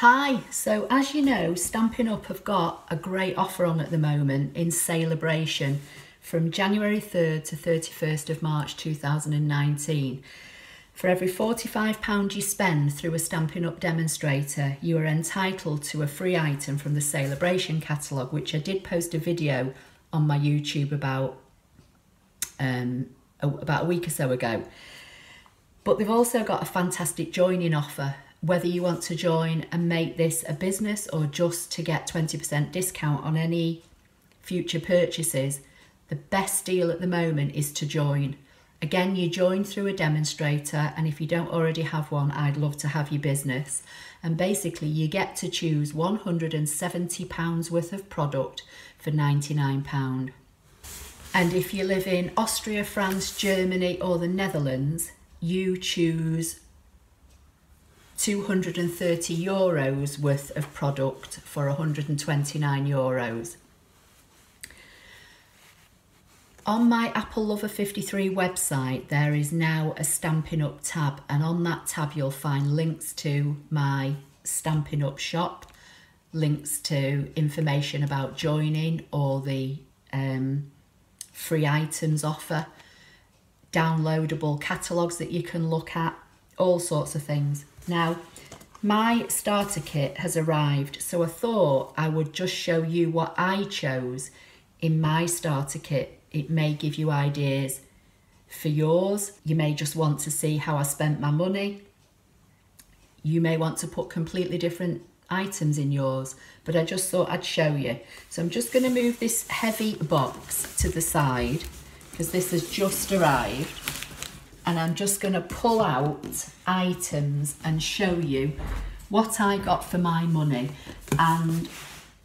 Hi, so as you know, Stampin' Up have got a great offer on at the moment in Sale-a-bration from January 3rd to 31st of March 2019. For every £45 you spend through a Stampin' Up demonstrator, you are entitled to a free item from the Sale-a-bration catalogue, which I did post a video on my YouTube about a week or so ago. But they've also got a fantastic joining offer. Whether you want to join and make this a business or just to get 20% discount on any future purchases, the best deal at the moment is to join. Again, you join through a demonstrator, and if you don't already have one, I'd love to have your business. And basically you get to choose £170 worth of product for £99. And if you live in Austria, France, Germany or the Netherlands, you choose €230 worth of product for €129. On my Apple Lover 53 website, there is now a Stampin' Up tab, and on that tab you'll find links to my Stampin' Up shop, links to information about joining or the free items offer, downloadable catalogues that you can look at, all sorts of things. Now, my starter kit has arrived, so I thought I would just show you what I chose in my starter kit. It may give you ideas for yours. You may just want to see how I spent my money. You may want to put completely different items in yours, but I just thought I'd show you. So I'm just going to move this heavy box to the side because this has just arrived. And I'm just going to pull out items and show you what I got for my money. And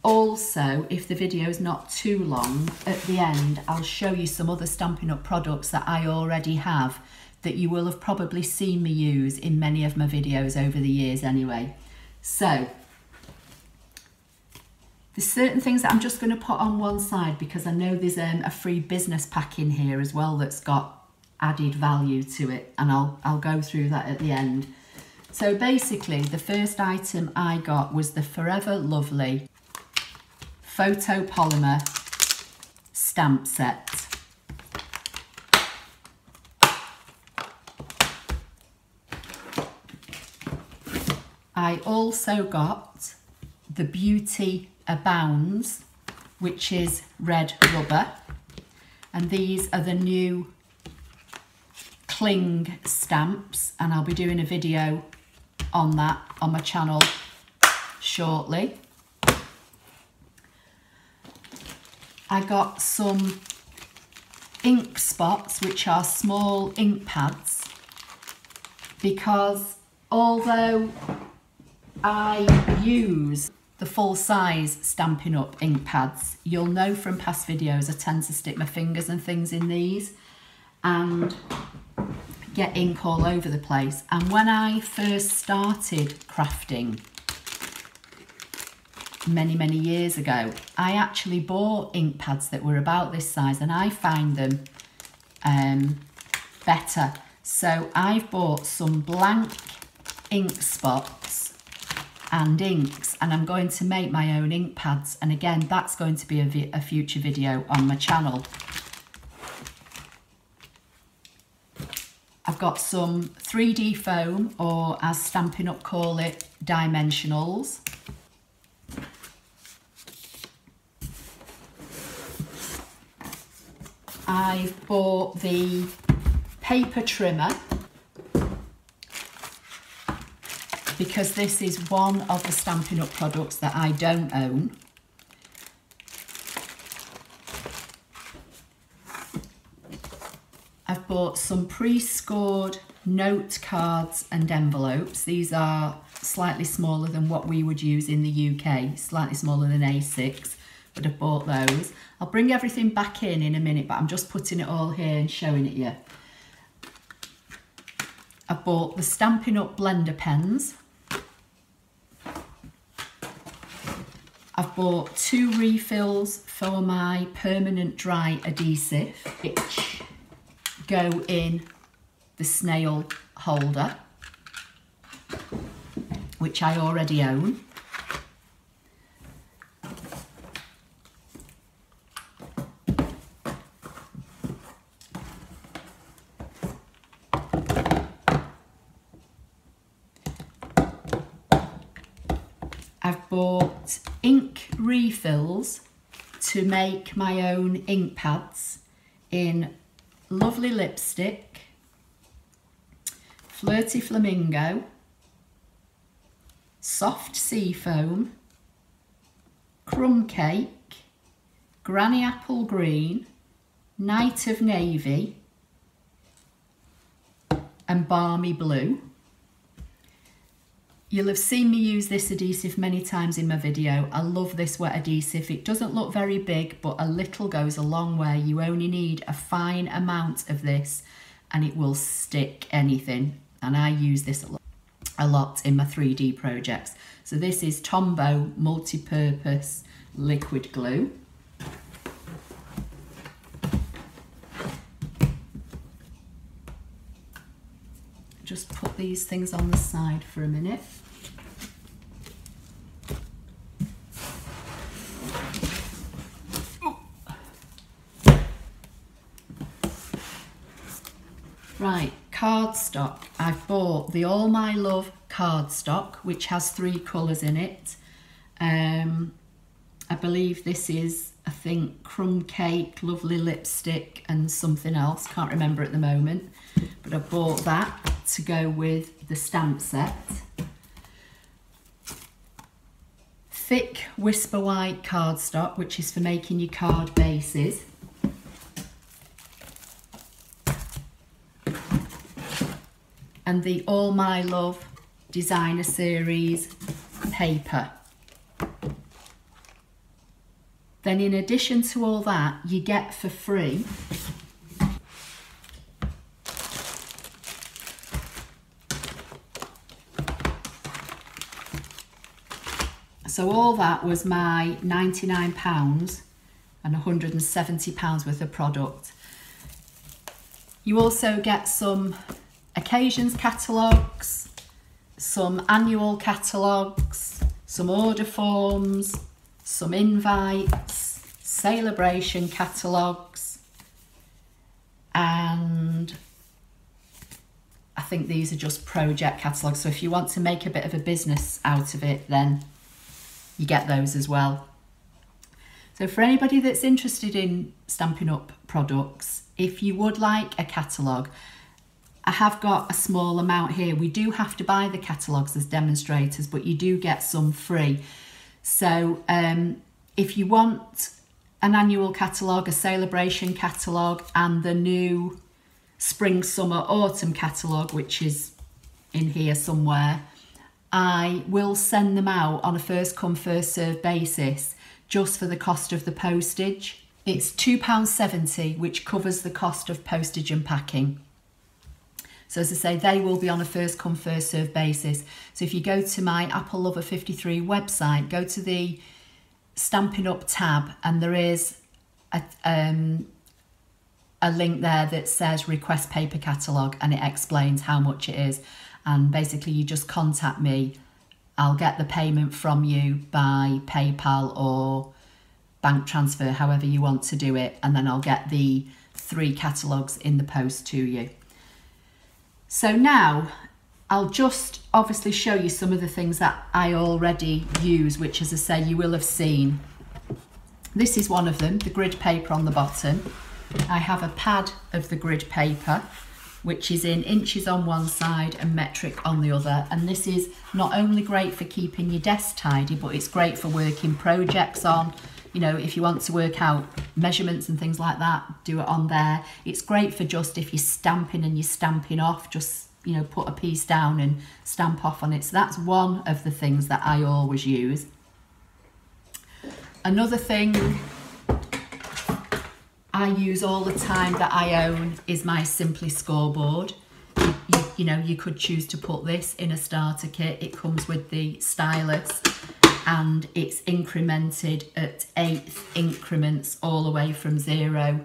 also, if the video is not too long, at the end I'll show you some other Stampin' Up products that I already have that you will have probably seen me use in many of my videos over the years anyway. So there's certain things that I'm just going to put on one side because I know there's a free business pack in here as well that's got added value to it, and I'll go through that at the end. So basically the first item I got was the Forever Lovely photopolymer stamp set. I also got the Beauty Abounds, which is red rubber, and these are the new cling stamps, and I'll be doing a video on that on my channel shortly. I got some ink spots, which are small ink pads, because although I use the full size Stampin' Up ink pads, you'll know from past videos I tend to stick my fingers and things in these and get ink all over the place. And when I first started crafting many years ago, I actually bought ink pads that were about this size, and I find them better. So I've bought some blank ink spots and inks, and I'm going to make my own ink pads, and again that's going to be a future video on my channel. I've got some 3D foam, or as Stampin' Up call it, dimensionals. I've bought the paper trimmer because this is one of the Stampin' Up products that I don't own. I've bought some pre-scored note cards and envelopes. These are slightly smaller than what we would use in the UK, slightly smaller than A6, but I've bought those. I'll bring everything back in a minute, but I'm just putting it all here and showing it you. I've bought the Stampin' Up blender pens. I've bought 2 refills for my permanent dry adhesive, which go in the snail holder, which I already own. I've bought ink refills to make my own ink pads in Lovely Lipstick, Flirty Flamingo, Soft Seafoam, Crumb Cake, Granny Apple Green, Night of Navy and Balmy Blue. You'll have seen me use this adhesive many times in my video. I love this wet adhesive. It doesn't look very big, but a little goes a long way. You only need a fine amount of this and it will stick anything. And I use this a lot in my 3D projects. So this is Tombow Multi-Purpose Liquid Glue. Just put these things on the side for a minute. Right, cardstock. I've bought the All My Love cardstock, which has 3 colours in it. I believe this is, I think, Crumb Cake, Lovely Lipstick and something else. Can't remember at the moment. But I bought that to go with the stamp set. Thick Whisper White cardstock, which is for making your card bases. And the All My Love Designer Series paper. Then in addition to all that, you get for free so all that was my £99 and £170 worth of product. You also get some occasions catalogues, some annual catalogues, some order forms, some invites, Sale-a-bration catalogues, and I think these are just project catalogues. So if you want to make a bit of a business out of it, then you get those as well. So for anybody that's interested in Stampin' Up products, if you would like a catalogue, I have got a small amount here. We do have to buy the catalogues as demonstrators, but you do get some free. So if you want an annual catalogue, a Sale-a-bration catalogue and the new spring, summer, autumn catalogue, which is in here somewhere, I will send them out on a first come first served basis just for the cost of the postage. It's £2.70, which covers the cost of postage and packing. So as I say, they will be on a first come first served basis. So if you go to my Apple Lover 53 website, go to the Stampin' Up tab, and there is a link there that says request paper catalogue, and it explains how much it is. And basically you just contact me. I'll get the payment from you by PayPal or bank transfer, however you want to do it, and then I'll get the 3 catalogues in the post to you. So now I'll just obviously show you some of the things that I already use, which, as I say, you will have seen. This is one of them, the grid paper on the bottom. I have a pad of the grid paper, which is in inches on one side and metric on the other. And this is not only great for keeping your desk tidy, but it's great for working projects on. You know, if you want to work out measurements and things like that, do it on there. It's great for just if you're stamping and you're stamping off, just, you know, put a piece down and stamp off on it. So that's one of the things that I always use. Another thing I use all the time that I own is my Simply scoreboard. You know, you could choose to put this in a starter kit. It comes with the stylus and it's incremented at 1/8 increments all the way from 0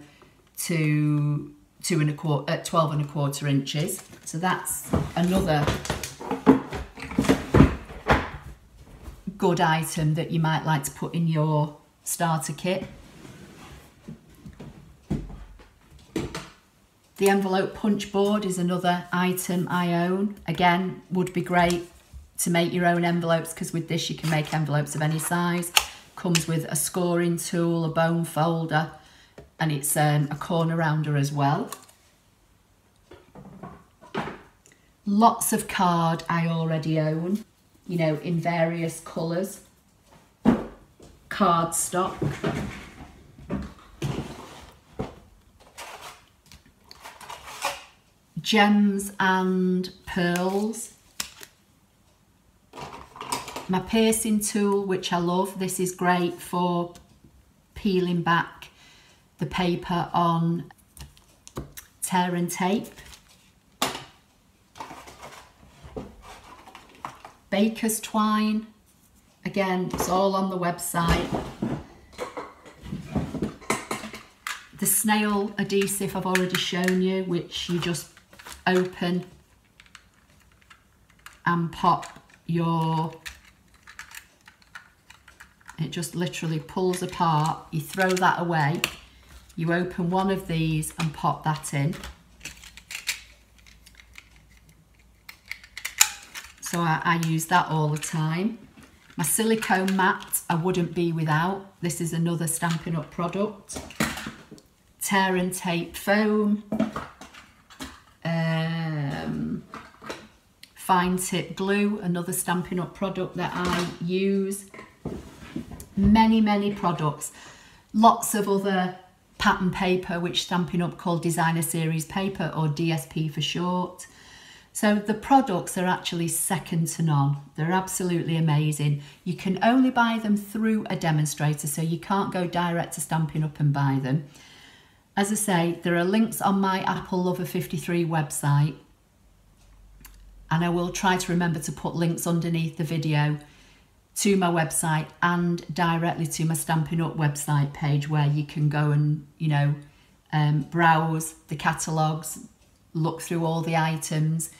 to 12 1/4 inches. So that's another good item that you might like to put in your starter kit. The envelope punch board is another item I own. Again, would be great to make your own envelopes, because with this you can make envelopes of any size. Comes with a scoring tool, a bone folder, and it's a corner rounder as well. Lots of card I already own, you know, in various colours. Cardstock. Gems and pearls. My piercing tool, which I love. This is great for peeling back the paper on tear and tape. Baker's twine. Again, it's all on the website. The snail adhesive I've already shown you, which you just open and pop your... It just literally pulls apart. You throw that away. You open one of these and pop that in. So I use that all the time. My silicone mat I wouldn't be without. This is another Stampin' Up product. Tear and tape foam. Fine tip glue, another Stampin' Up product that I use. Many products. Lots of other pattern paper, which Stampin' Up called Designer Series Paper, or DSP for short. So the products are actually second to none. They're absolutely amazing. You can only buy them through a demonstrator, so you can't go direct to Stampin' Up and buy them. As I say, there are links on my Apple Lover 53 website, and I will try to remember to put links underneath the video to my website and directly to my Stampin' Up website page, where you can go and, you know, browse the catalogues, look through all the items.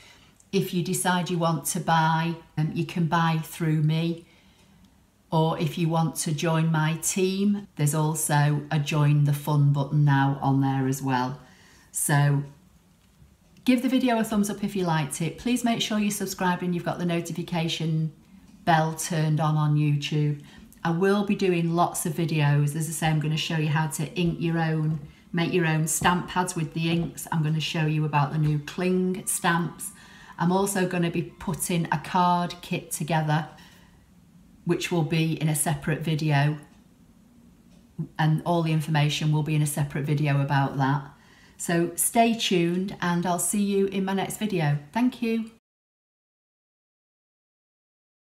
If you decide you want to buy, you can buy through me. Or if you want to join my team, there's also a join the fun button now on there as well. So give the video a thumbs up if you liked it. Please make sure you're subscribed and you've got the notification bell turned on YouTube. I will be doing lots of videos. As I say, I'm going to show you how to ink your own, make your own stamp pads with the inks. I'm going to show you about the new cling stamps. I'm also going to be putting a card kit together, which will be in a separate video, and all the information will be in a separate video about that. So stay tuned and I'll see you in my next video. Thank you.